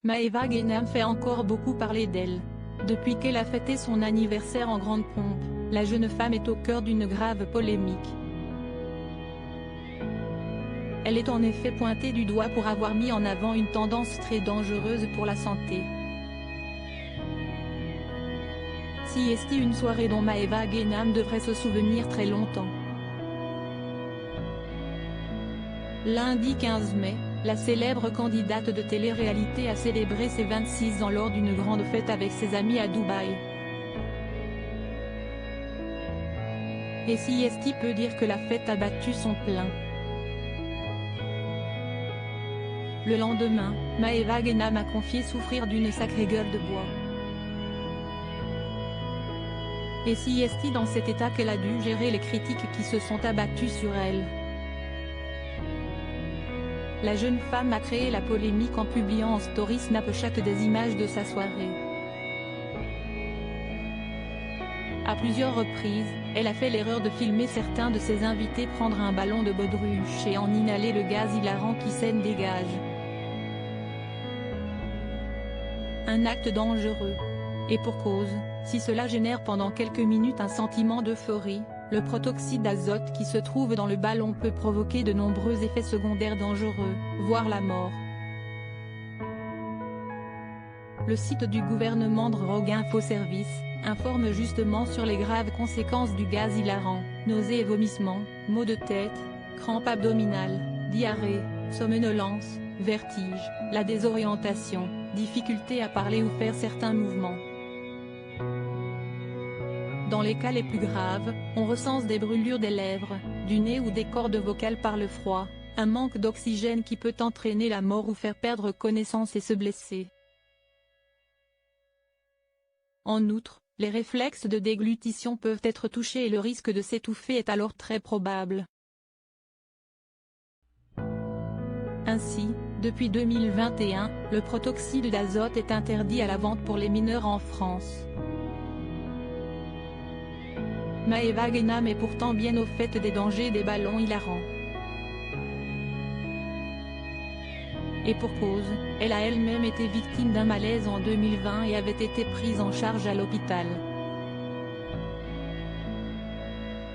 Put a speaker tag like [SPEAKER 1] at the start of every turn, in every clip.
[SPEAKER 1] Maëva Guénam fait encore beaucoup parler d'elle. Depuis qu'elle a fêté son anniversaire en grande pompe, la jeune femme est au cœur d'une grave polémique. Elle est en effet pointée du doigt pour avoir mis en avant une tendance très dangereuse pour la santé. Siesti, une soirée dont Maëva Guénam devrait se souvenir très longtemps. Lundi 15 mai, la célèbre candidate de télé-réalité a célébré ses 26 ans lors d'une grande fête avec ses amis à Dubaï. Et Siesti peut dire que la fête a battu son plein. Le lendemain, Maëva Guénam a confié souffrir d'une sacrée gueule de bois. Et Siesti dans cet état qu'elle a dû gérer les critiques qui se sont abattues sur elle. La jeune femme a créé la polémique en publiant en story Snapchat des images de sa soirée. À plusieurs reprises, elle a fait l'erreur de filmer certains de ses invités prendre un ballon de baudruche et en inhaler le gaz hilarant qui s'en dégage. Un acte dangereux. Et pour cause, si cela génère pendant quelques minutes un sentiment d'euphorie, le protoxyde d'azote qui se trouve dans le ballon peut provoquer de nombreux effets secondaires dangereux, voire la mort. Le site du gouvernement Drogue Info Service informe justement sur les graves conséquences du gaz hilarant: nausées et vomissements, maux de tête, crampes abdominales, diarrhée, somnolence, vertige, la désorientation, difficulté à parler ou faire certains mouvements. Dans les cas les plus graves, on recense des brûlures des lèvres, du nez ou des cordes vocales par le froid, un manque d'oxygène qui peut entraîner la mort ou faire perdre connaissance et se blesser. En outre, les réflexes de déglutition peuvent être touchés et le risque de s'étouffer est alors très probable. Ainsi, depuis 2021, le protoxyde d'azote est interdit à la vente pour les mineurs en France. Maëva Guénam est pourtant bien au fait des dangers des ballons hilarants. Et pour cause, elle a elle-même été victime d'un malaise en 2020 et avait été prise en charge à l'hôpital.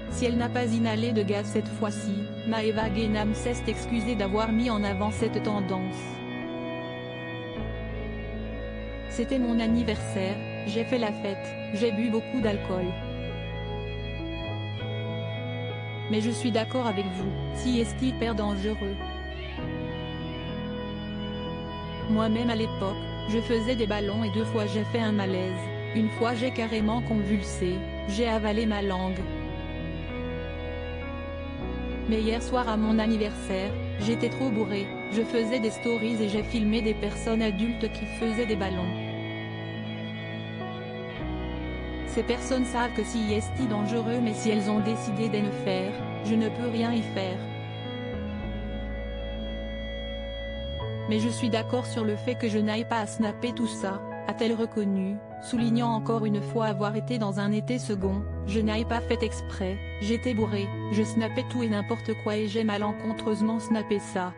[SPEAKER 1] Si elle n'a pas inhalé de gaz cette fois-ci, Maëva Guénam s'est excusée d'avoir mis en avant cette tendance. C'était mon anniversaire, j'ai fait la fête, j'ai bu beaucoup d'alcool. Mais je suis d'accord avec vous, Siesti hyper dangereux. Moi-même à l'époque, je faisais des ballons et 2 fois j'ai fait un malaise, une fois j'ai carrément convulsé, j'ai avalé ma langue. Mais hier soir à mon anniversaire, j'étais trop bourré, je faisais des stories et j'ai filmé des personnes adultes qui faisaient des ballons. Ces personnes savent que Siesti est dangereux, mais si elles ont décidé de le faire, je ne peux rien y faire. Mais je suis d'accord sur le fait que je n'aille pas à snapper tout ça, a-t-elle reconnu, soulignant encore une fois avoir été dans un été second: je n'aille pas fait exprès, j'étais bourré, je snappais tout et n'importe quoi et j'ai malencontreusement snappé ça.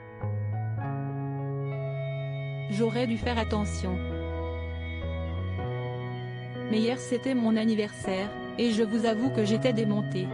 [SPEAKER 1] J'aurais dû faire attention. Mais hier c'était mon anniversaire, et je vous avoue que j'étais démontée.